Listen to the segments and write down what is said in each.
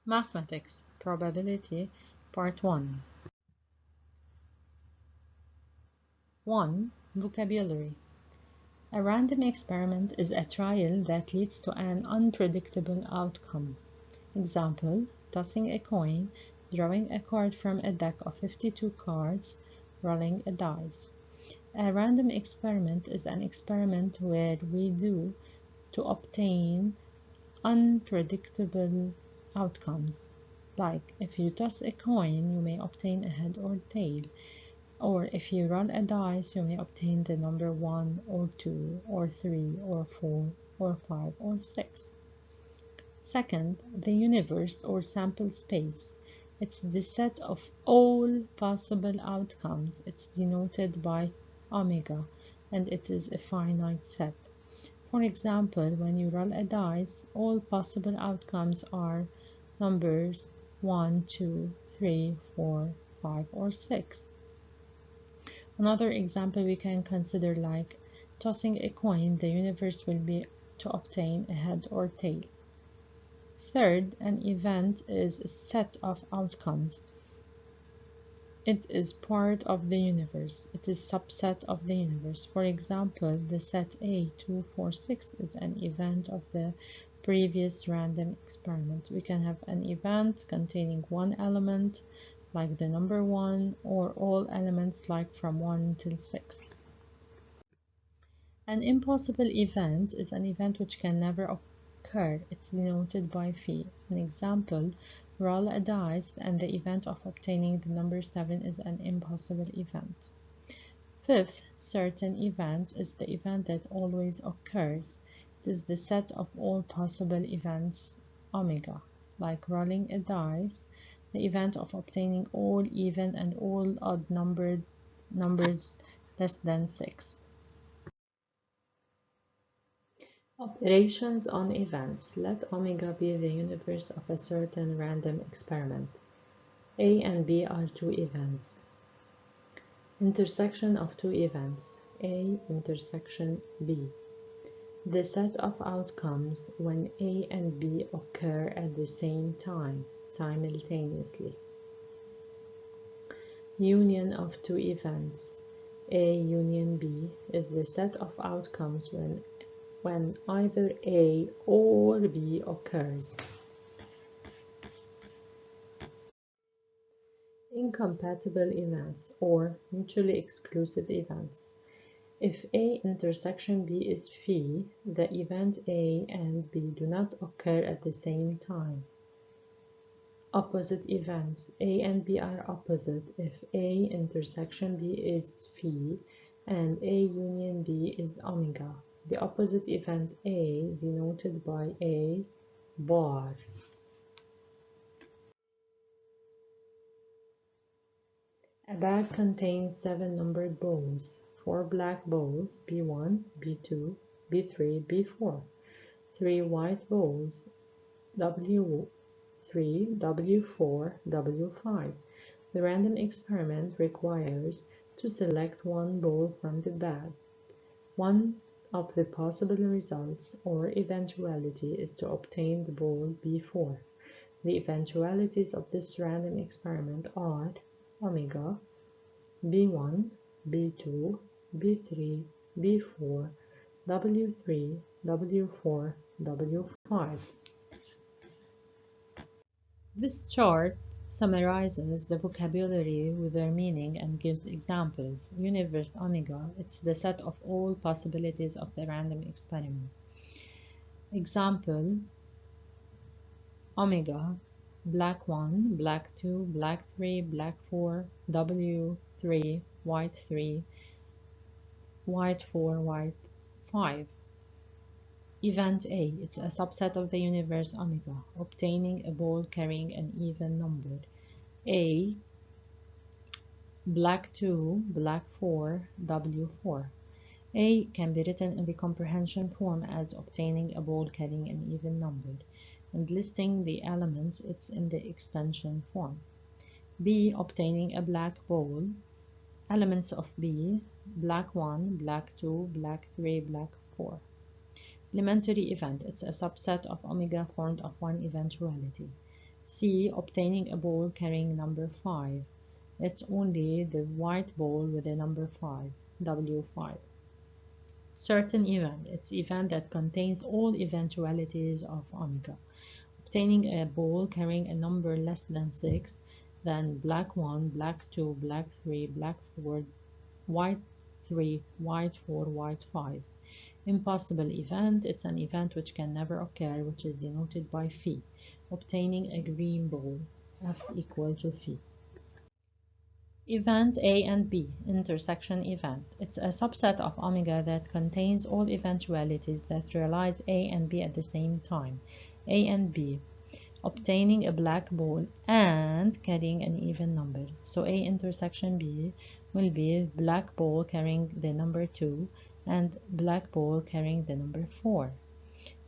Mathematics, Probability, Part 1. 1. Vocabulary. A random experiment is a trial that leads to an unpredictable outcome. Example, tossing a coin, drawing a card from a deck of 52 cards, rolling a dice. A random experiment is an experiment where we do to obtain unpredictable outcomes. Like if you toss a coin, you may obtain a head or tail. Or if you roll a dice, you may obtain the number 1 or 2 or 3 or 4 or 5 or 6. Second, the universe or sample space. It's the set of all possible outcomes. It's denoted by omega, and it is a finite set. For example, when you roll a dice, all possible outcomes are numbers 1, 2, 3, 4, 5, or 6. Another example we can consider like tossing a coin, the universe will be to obtain a head or tail. Third, an event is a set of outcomes. It is part of the universe. It is subset of the universe. For example, the set A246 is an event of the previous random experiment. We can have an event containing one element, like the number 1, or all elements like from 1 till 6. An impossible event is an event which can never occur. It's denoted by phi. An example, roll a dice and the event of obtaining the number 7 is an impossible event. Fifth, certain event is the event that always occurs. It is the set of all possible events omega, like rolling a dice, the event of obtaining all even and all odd numbers less than 6. Operations on events. Let omega be the universe of a certain random experiment. A and B are two events. Intersection of two events. A intersection B. The set of outcomes when A and B occur at the same time, simultaneously. Union of two events. A union B is the set of outcomes when either A or B occurs. Incompatible events or mutually exclusive events. If A intersection B is phi, the event A and B do not occur at the same time. Opposite events. A and B are opposite if A intersection B is phi and A union B is omega. The opposite event A denoted by A bar. A bag contains 7 numbered balls. 4 black balls, B1, B2, B3, B4. 3 white balls, W3, W4, W5. The random experiment requires to select one ball from the bag. One of the possible results or eventuality is to obtain the ball B4. The eventualities of this random experiment are omega, B1, B2, B3, B4, W3, W4, W5. This chart summarizes the vocabulary with their meaning and gives examples. Universe omega, it's the set of all possibilities of the random experiment. Example, omega, black 1, black 2, black 3, black 4, W3, white 3, white 4, white 5. Event A, it's a subset of the universe omega, obtaining a ball carrying an even number. A, black 2, black 4, W4. A can be written in the comprehension form as obtaining a ball carrying an even number, and listing the elements, it's in the extension form. B, obtaining a black ball. Elements of B, black 1, black 2, black 3, black 4. Elementary event, it's a subset of omega formed of one eventuality. C. Obtaining a ball carrying number 5. It's only the white ball with the number 5, W5. Certain event. It's event that contains all eventualities of omega. Obtaining a ball carrying a number less than 6, then black 1, black 2, black 3, black 4, white 3, white 4, white 5. Impossible event. It's an event which can never occur, which is denoted by phi. Obtaining a green ball, F equal to phi. Event A and B, intersection event. It's a subset of omega that contains all eventualities that realize A and B at the same time. A and B, obtaining a black ball and carrying an even number. So A intersection B will be black ball carrying the number 2 and black ball carrying the number 4.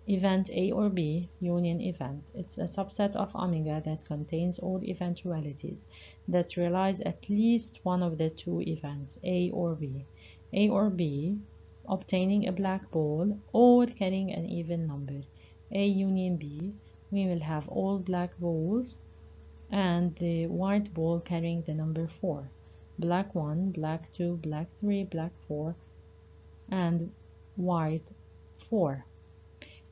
Event A or B, union event. It's a subset of omega that contains all eventualities that realize at least one of the two events, A or B. A or B, obtaining a black ball or carrying an even number. A union B, we will have all black balls and the white ball carrying the number 4. Black 1, black 2, black 3, black 4, and white 4.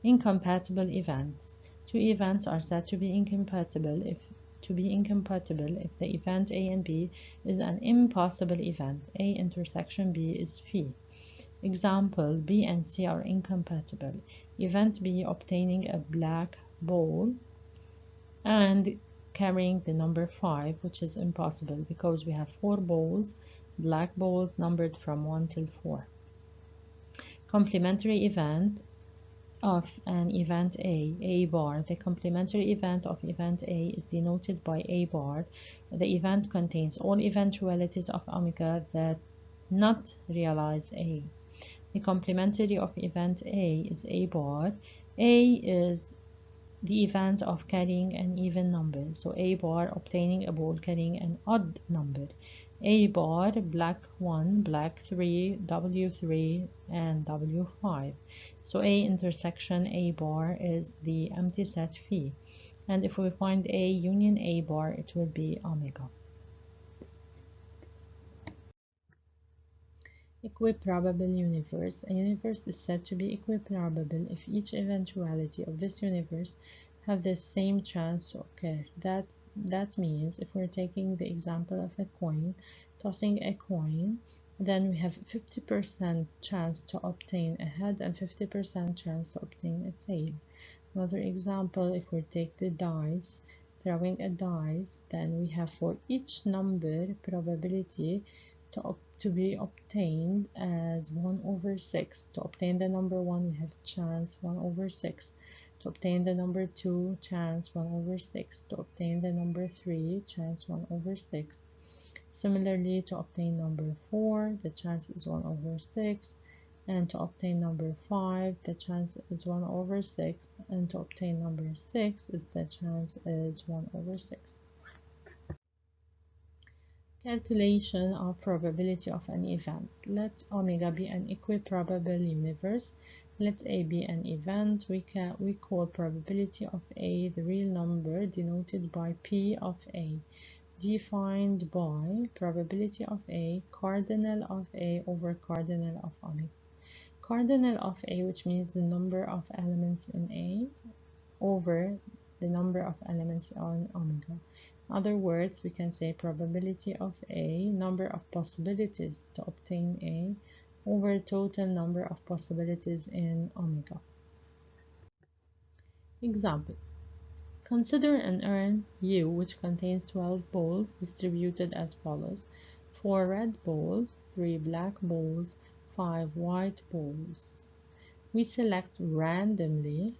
Incompatible events. Two events are said to be incompatible if the event A and B is an impossible event. A intersection B is phi. Example, B and C are incompatible. Event B, obtaining a black ball and carrying the number 5, which is impossible because we have 4 balls, black balls numbered from 1 till 4. Complementary event of an event A bar. The complementary event of event A is denoted by A bar. The event contains all eventualities of omega that not realize A. The complementary of event A is A bar. A is the event of carrying an even number. So A bar, obtaining a ball carrying an odd number. A bar, black 1, black 3, W3, and W5. So A intersection A bar is the empty set phi. And if we find A union A bar, it will be omega. Equiprobable universe. A universe is said to be equiprobable if each eventuality of this universe have the same chance to occur. That means if we're taking the example of a coin, tossing a coin, then we have 50% chance to obtain a head and 50% chance to obtain a tail. Another example, if we take the dice, throwing a dice, then we have for each number probability to be obtained as 1 over 6. To obtain the number 1, we have chance 1 over 6. To obtain the number 2, chance 1 over 6. To obtain the number 3, chance 1 over 6. Similarly, to obtain number 4, the chance is 1 over 6. And to obtain number 5, the chance is 1 over 6. And to obtain number 6, the chance is 1 over 6. Calculation of probability of an event. Let omega be an equiprobable universe. Let A be an event. We call probability of A the real number denoted by P of A, defined by probability of A, cardinal of A over cardinal of omega. Cardinal of A, which means the number of elements in A, over the number of elements on omega. In other words, we can say probability of A, number of possibilities to obtain A, over total number of possibilities in omega. Example. Consider an urn U which contains 12 balls distributed as follows: 4 red balls, 3 black balls, 5 white balls. We select randomly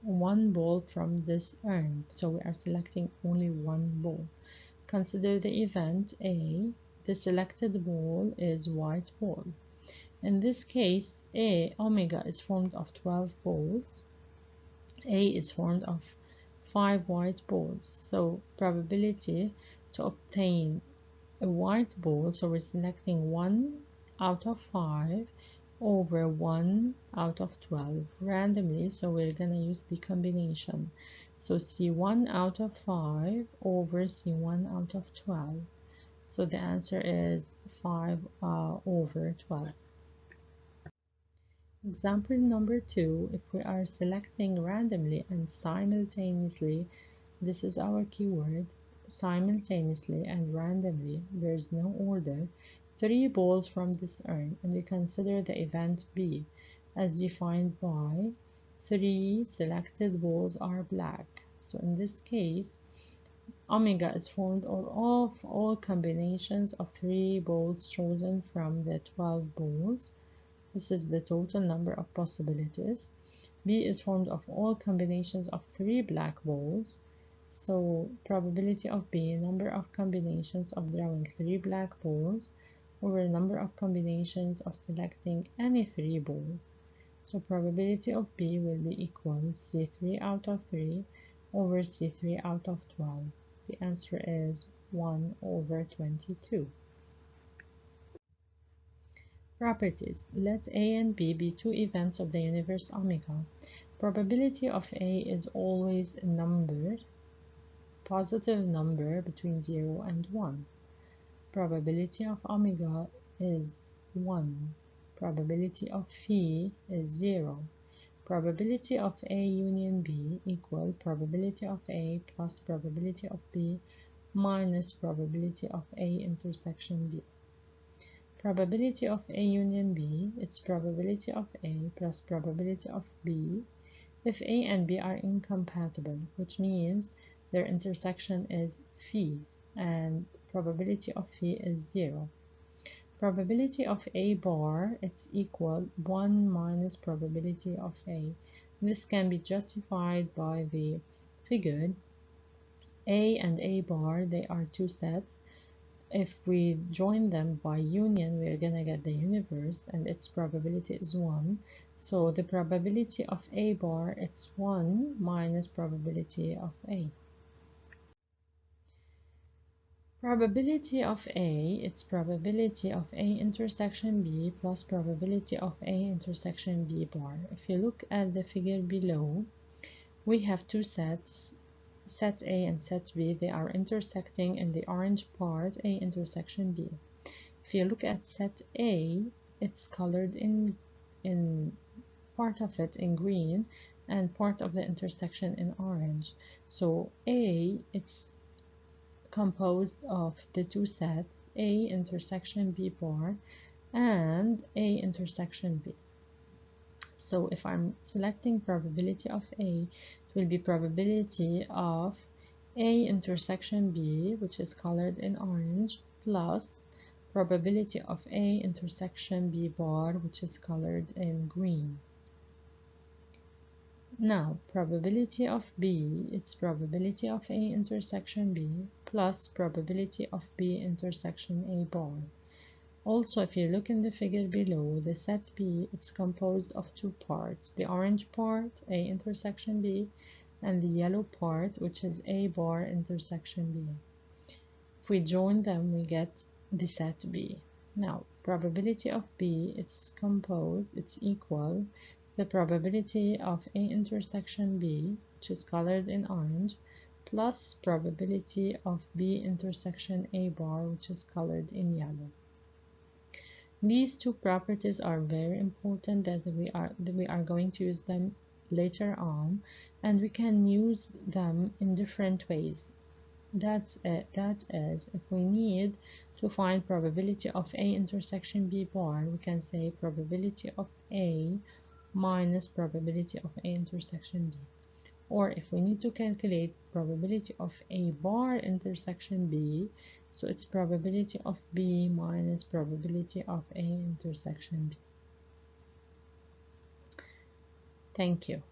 1 ball from this urn, so we are selecting only 1 ball. Consider the event A. The selected ball is white ball. In this case, omega is formed of 12 balls. A is formed of 5 white balls. So probability to obtain a white ball, so we're selecting 1 out of 5, over 1 out of 12 randomly, so we're going to use the combination. So C1 out of 5 over C1 out of 12. So the answer is 5 over 12. Example number 2, if we are selecting randomly and simultaneously, this is our keyword, simultaneously and randomly, there is no order, 3 balls from this urn, and we consider the event B as defined by 3 selected balls are black. So in this case, omega is formed of all combinations of 3 balls chosen from the 12 balls. This is the total number of possibilities. B is formed of all combinations of 3 black balls. So probability of B, number of combinations of drawing 3 black balls over number of combinations of selecting any 3 balls. So probability of B will be equal C3 out of 3 over C3 out of 12. The answer is 1 over 22. Properties. Let A and B be two events of the universe omega. Probability of A is always a number, positive number between 0 and 1. Probability of omega is 1. Probability of phi is 0. Probability of A union B equal probability of A plus probability of B minus probability of A intersection B. Probability of A union B, it's probability of A plus probability of B if A and B are incompatible, which means their intersection is phi and probability of phi is 0. Probability of A bar, it's equal 1 minus probability of A. This can be justified by the figure. A and A bar, they are two sets. If we join them by union, we're gonna get the universe, and its probability is 1. So the probability of A bar, it's 1 minus probability of A. Probability of A, it's probability of A intersection B plus probability of A intersection B bar. If you look at the figure below, we have two sets, set A and set B. They are intersecting in the orange part, A intersection B. If you look at set A, it's colored in part of it in green and part of the intersection in orange. So A, it's composed of the two sets, A intersection B bar and A intersection B. So if I'm selecting probability of A, it will be probability of A intersection B, which is colored in orange, plus probability of A intersection B bar, which is colored in green. Now, probability of B, it's probability of A intersection B plus probability of B intersection A bar. Also, if you look in the figure below, the set B, it's composed of two parts, the orange part, A intersection B, and the yellow part, which is A bar intersection B. If we join them, we get the set B. Now, probability of B, it's equal the probability of A intersection B, which is colored in orange, plus probability of B intersection A bar, which is colored in yellow. These two properties are very important that we are going to use them later on, and we can use them in different ways. That is, if we need to find probability of A intersection B bar, we can say probability of A minus probability of A intersection B. Or if we need to calculate probability of A bar intersection B, so it's probability of B minus probability of A intersection B. Thank you.